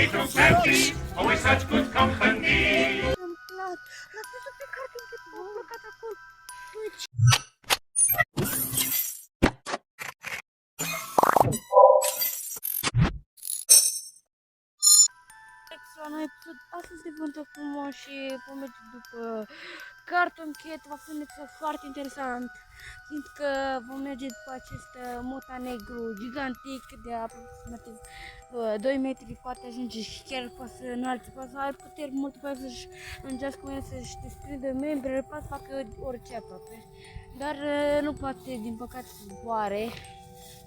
little Sandy, always such good company. L-ați văzut pe Cartoon Cat cum a plecat acolo? La noi episod, astăzi se vântă frumos și vom merge după Cartoon Cat, va fi un episod foarte interesant, fiindcă vom merge după acest mota negru gigantic de aproximativ 2 metri, poate ajunge și chiar poate să înalte, poate să are puteri multe, poate să-și îngească cu el, să-și desprindă membrele, poate să facă orice aproape, dar nu poate, din păcate, să zboare,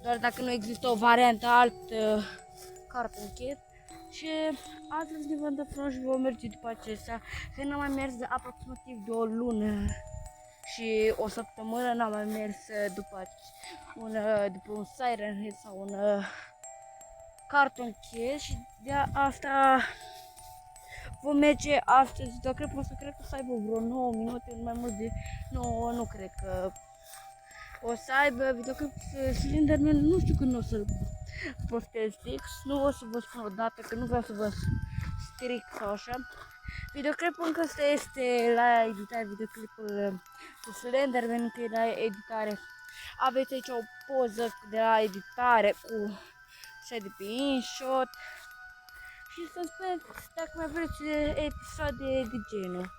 doar dacă nu există o variantă altă Cartoon Cat. Și astăzi ne vândă frumos și vom merge după acestea, că n-am mai mers de aproximativ de o lună și o săptămână n-am mai mers după un Siren Head sau un Cartoon Cat și de asta vom merge astăzi, dar cred că o să aibă vreo 9 minute, mai mult de 9, nu cred că o să aibă videoclip Slenderman, nu știu când o să-l postez fix, nu o să vă spun o dată, că nu vreau să vă stric sau așa. Videoclipul încă este la editare, videoclipul cu Slenderman încă e la editare. Aveți aici o poză de la editare cu așa de pe InShot. Și să spuneți dacă mai vreți episoade de genul.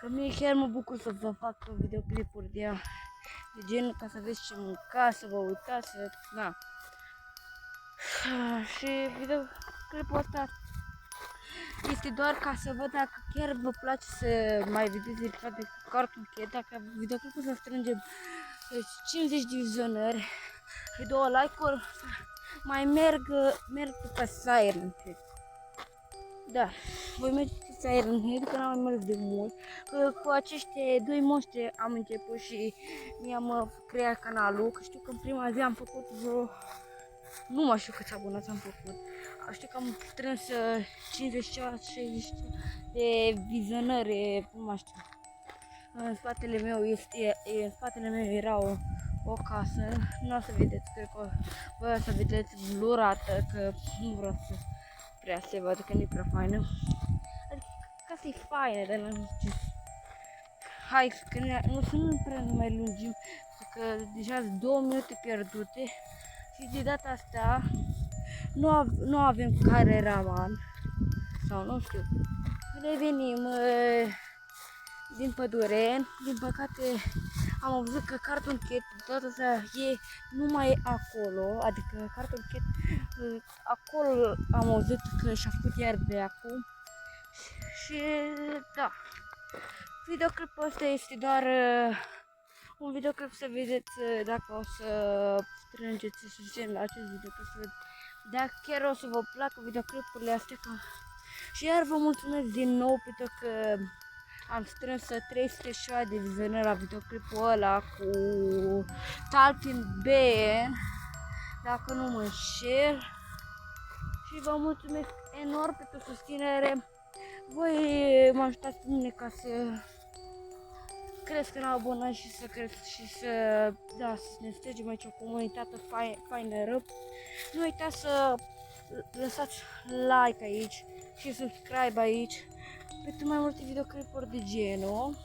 Că mie chiar mă bucur să vă fac videoclipuri de genul, ca să aveți ce mânca, să vă uitați, na. Și videoclipul ăsta este doar ca să văd dacă chiar vă place să mai vedeți episoade de Cartoon Cat. Dacă videoclipul să strângem 50 de vizionări și 2 like-uri, mai merg pe Siren Head. Da, voi merge pe Siren Head, că n-am mai mers de mult. Cu acești 2 monștri am început și mi-am creat canalul, că știu că în prima zi am făcut vreo... Nu mai știu câți abonați am făcut. Știu că am strâns 50-60 de vizionări, nu mai știu. În spatele meu era o casă. Nu o să vedeți, cred că voi o să vedeți blurată, că nu vreau să prea se vadă, că nu e prea faină. Adică casa e faină, dar nu știu. Hai, că nu prea nu mai lungim, că deja sunt 2 minute pierdute. Și de data asta nu avem cameraman sau nu știu. Revenim din pădure. Din păcate am văzut că Cartoon Cat de data asta nu mai e acolo, adică Cartoon Cat acolo am auzit că și-a făcut iar de acum. Și da, videoclipul ăsta este doar un videoclip să vedeți dacă o să strângeți să zicem la acest videoclip, să vedeți dacă chiar o să vă placă videoclipurile astea. Și iar vă mulțumesc din nou pentru că am strâns 300 de vizionări la videoclipul ăla cu Talking Ben, dacă nu mă înșel. Și vă mulțumesc enorm pentru susținere. Voi mă ajutați pe mine ca să cresc în abonați și să cresc și să ne strângem aici o comunitate faină. Nu uitați să lăsați like aici și subscribe aici pentru mai multe videoclipuri de genul.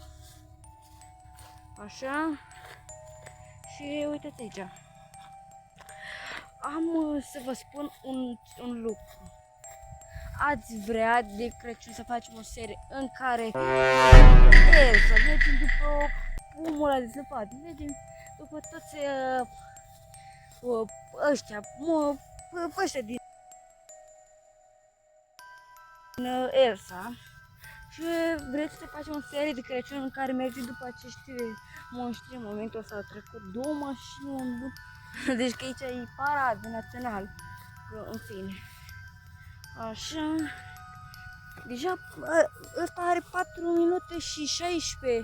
Așa. Și uitați aici. Am să vă spun un lucru. Ați vrea de Crăciun să facem o serie în care să mergem după pomul ăla de zăpadă, mergem după toți ăștia din Elsa și vreți să facem o serie de Crăciun în care mergem după acești monștri. În momentul ăsta au trecut 2 mașini, deci că aici e paradă național, în fine. Așa, deja ăsta are 4 minute și 16.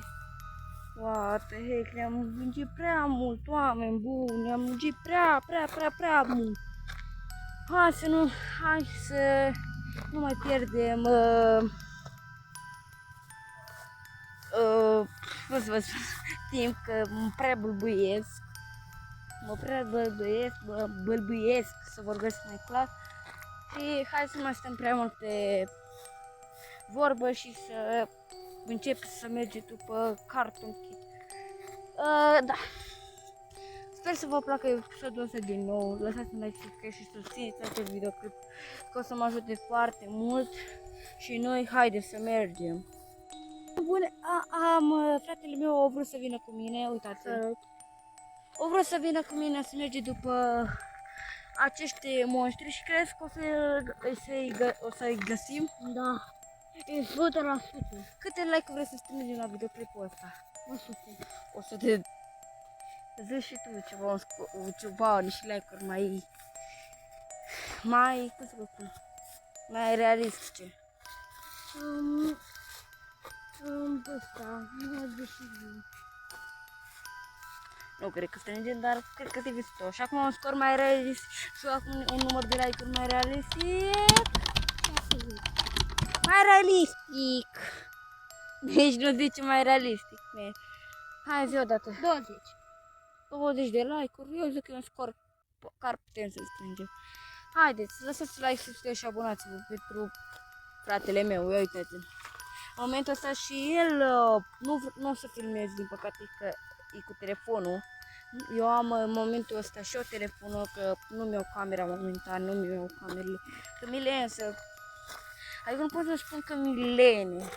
What the heck, ne-am lungit prea mult, oameni buni, ne-am lungit prea mult. Hai să nu mai pierdem timp, că mă prea bălbuiesc, să vorbesc mai clar. Și hai să mai stăm prea mult pe vorbă și să încep să mergem după Cartoon Kid. Da. Sper să vă placă episodul ăsta din nou. Lăsați un like, subscribe și susțineți acest videoclip, că o să mă ajute foarte mult. Și noi haide să mergem. Bun, fratele meu a vrut să vină cu mine, uitați. O vrut să vină cu mine să merge după acești monștri și crezi că o să-i găsim? Da. E 100%. Câte like vreți să strângem la videoclipul ăsta? 100. 100. Zici și tu ceva, niște like-uri mai, cum să vă spun, mai realistice. Ăsta, 91. Nu cred că strângem, dar cred că trebuie să și acum un scor mai realist și acum un număr de like-uri mai realistic. Mai realistic. Nici nu zice mai realistic. Hai zi odată. 20. 20 de like-uri, eu zic că e un scor care putem să strângem. Haideți, lăsați like, subscribe și abonați-vă pentru fratele meu, ia uitați. În momentul ăsta și el nu o să filmez, din păcate, că e cu telefonul. Eu am în momentul ăsta și eu telefonul, că nu mi-au camera momentan, nu mi-au camerele. Că mi le însă, adică nu pot să spun că mi lene.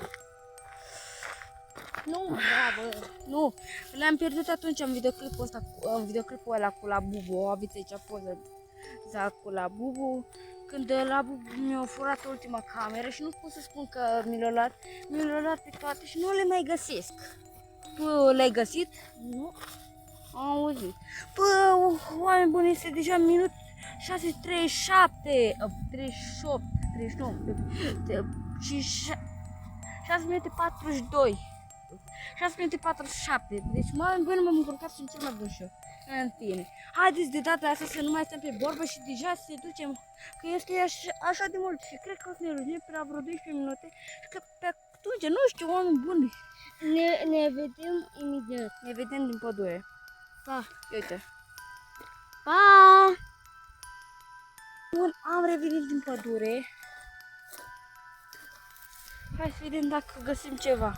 Nu, bravo. Nu, le-am pierdut atunci în videoclipul ăsta, în videoclipul ăla cu la Bubu. Aveți aici poză cu la Bubu. Când la Bubu mi-a furat ultima cameră și nu pot să spun că mi l-a luat pe toate și nu le mai găsesc. Tu le-ai găsit? Nu. Am auzit. Bă, oameni buni, este deja minut 6:37, 38, 39 și 6 minute 42. 6 minute 47. Deci oameni buni, m-am încurcat și cel mai bun show. În fine. Haideți de data asta să nu mai stăm pe vorbă și deja să ducem, că este așa de mult și cred că o să ne rugim pe la vreo 12 minute și că pe atunci, nu știu, oameni buni. Ne vedem imediat. Ne vedem din pădure. Pa. Uite. Pa! Bun, am revenit din pădure. Hai să vedem dacă găsim ceva.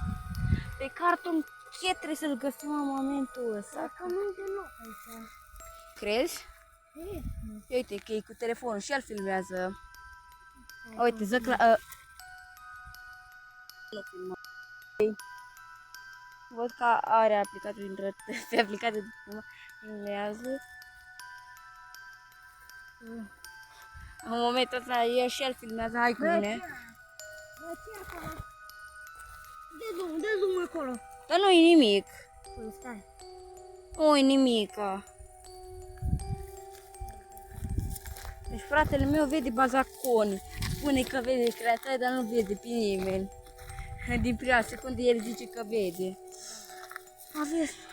Pe Cartoon Kid trebuie să-l găsim în momentul ăsta. Dacă nu e deloc aici. Crezi? Uite că e cu telefonul și el filmează. Uite, zic la... Nu filmă. Văd că are aplicatul pe aplicație de filmează. În momentul ăsta el și el filmează, hai cu mine. Bă, ce acolo? Dă zoom acolo. Dar nu-i nimic. Păi stai. Nu-i nimica. Deci fratele meu vede bazaconi. Spune că vede creația, dar nu vede pe nimeni. Din prima secundă el zice că vede.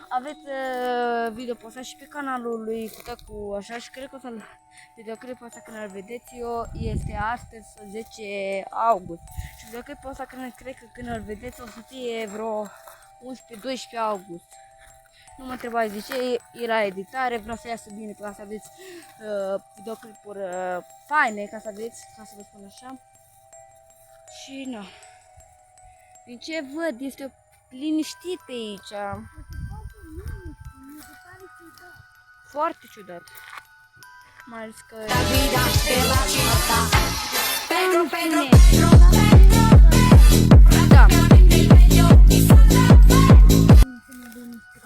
Aveți video postat și pe canalul lui cu așa și cred că o să-l videoclipul ăsta când îl vedeți eu este astăzi 10 august. Și videoclipul ăsta cred că când îl vedeți o să fie vreo 11-12 august. Nu mă întrebați de ce, e la editare, vreau să iasă bine ca să aveți videoclipuri faine, ca să aveți, ca să vă spun așa. Și na. Din ce văd, este liniștit pe aici. Foarte ciudat. Mai ales că... Da.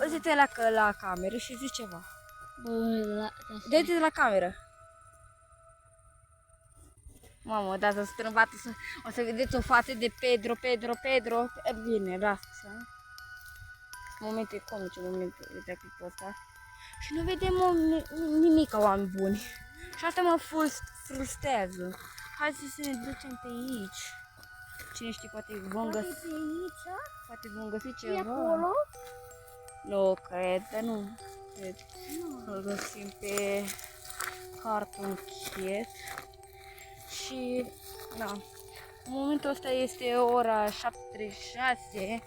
Uite-te la cameră și zici ceva. Bă, Dă-te la cameră. Mamă, da, să strâmbată, o să vedeți o față de Pedro. Bine, lasă. Momente comice, momente de clipul ăsta. Și nu vedem nimic ca oameni buni. Și asta mă frustrează. Hai să ne ducem pe aici. Cine știe, poate vom găsi. Poate vom găsi ceva. E acolo? Nu cred, dar nu cred. Îl găsim pe Cartoon Kid. Și, da, în momentul ăsta este ora 7:36.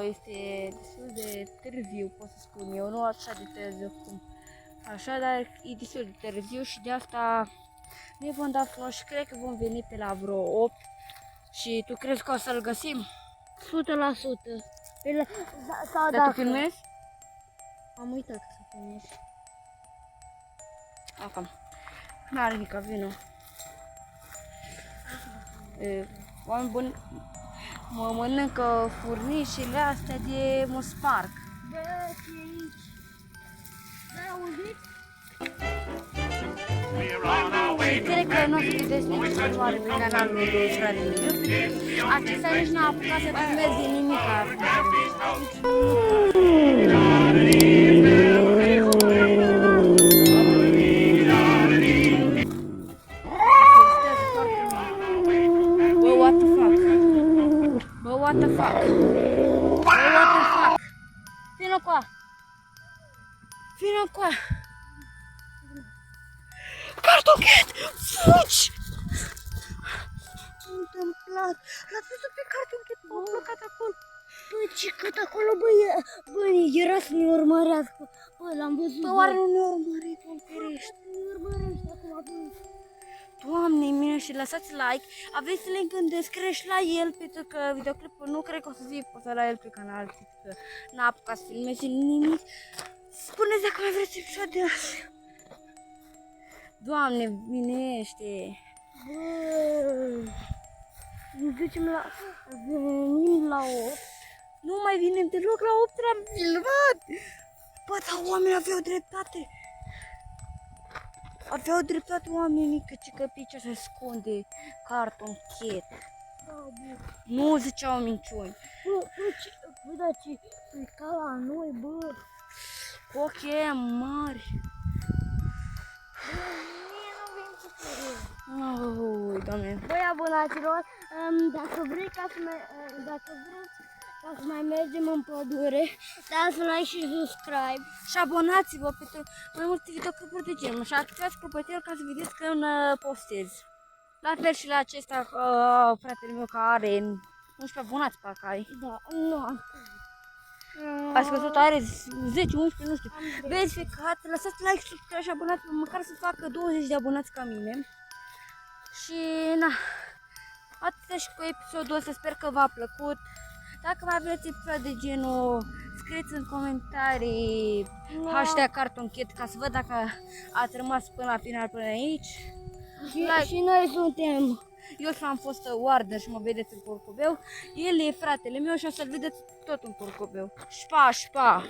Este destul de târziu, pot să spun eu, nu așa de târziu cum așa, dar e destul de târziu și de asta Noi vom da frumos și cred că vom veni pe la vreo 8. Și tu crezi că o să-l găsim? 100%. Sau Dar tu filmezi? Am uitat să filmez. Acum. N-are nimica, vină. Oameni buni, mă mănâncă furnișile astea de mă sparg. Da, și aici. Da, auziți? We're on our way to Cred că nu o să vedeți nici filmare pe canalul lui fratele meu. Acesta nici n-a apucat să filmeze nimica. Bă, what the fuck? Bă, what the fuck? Bă, what the fuck? Vino cu a! Vino cu a! Cartochet! Fugi! Ce-a întâmplat? L-ați văzut pe cartochet? M-a blocat acolo. Bă, ce cât acolo, bă, era să ne urmărească. Bă, l-am văzut. Bă, oare nu ne-a urmărit, Doamne ferește? Ne urmărește acum, bă. Doamne mine, și lăsați like. Aveți link în descriere și la el, pentru că videoclipul nu cred că o să fie postat la el pe canal, pentru că n-a apucat să filmeze nimic. Spuneți dacă mai vreți episod de azi. Doamne, binește. Bă, ne ducem la... Venim la 8. Nu mai vinem deloc la 8 am filmat. Bă, dar oamenii aveau dreptate. Aveau dreptate oamenii că pe aici se ascunde Carton Cat. Da, bă. Nu ziceau minciuni. Bă, dar ce... E ca la noi, bă. Cu ochii aia mari. Mie nu vin să cred. Ui, Doamne. Băi, abonaților, dacă vreți ca să mai mergem în pădure, dați like și subscribe. Și abonați-vă pentru mai multe videoclipuri de genul și activați clopoțelul ca să vedeți când postez. La fel și la acesta, fratele meu care are 11 abonați, parcă ai. Da, nu am. Ați văzut, are 10, 11, nu știu. Verificat, lăsați like, subscribe și abonați-vă, măcar să facă 20 de abonați ca mine. Și na, atât și cu episodul ăsta, sper că v-a plăcut. Dacă mai vreți episod de genul, scrieți în comentarii hashtag CartonCat ca să văd dacă ați rămas până la final, până aici. Și noi suntem. Eu am fost Warden și mă vedeți în porcobeu. El e fratele meu și o să-l vedeți tot în porcobeu. Șpa, șpa!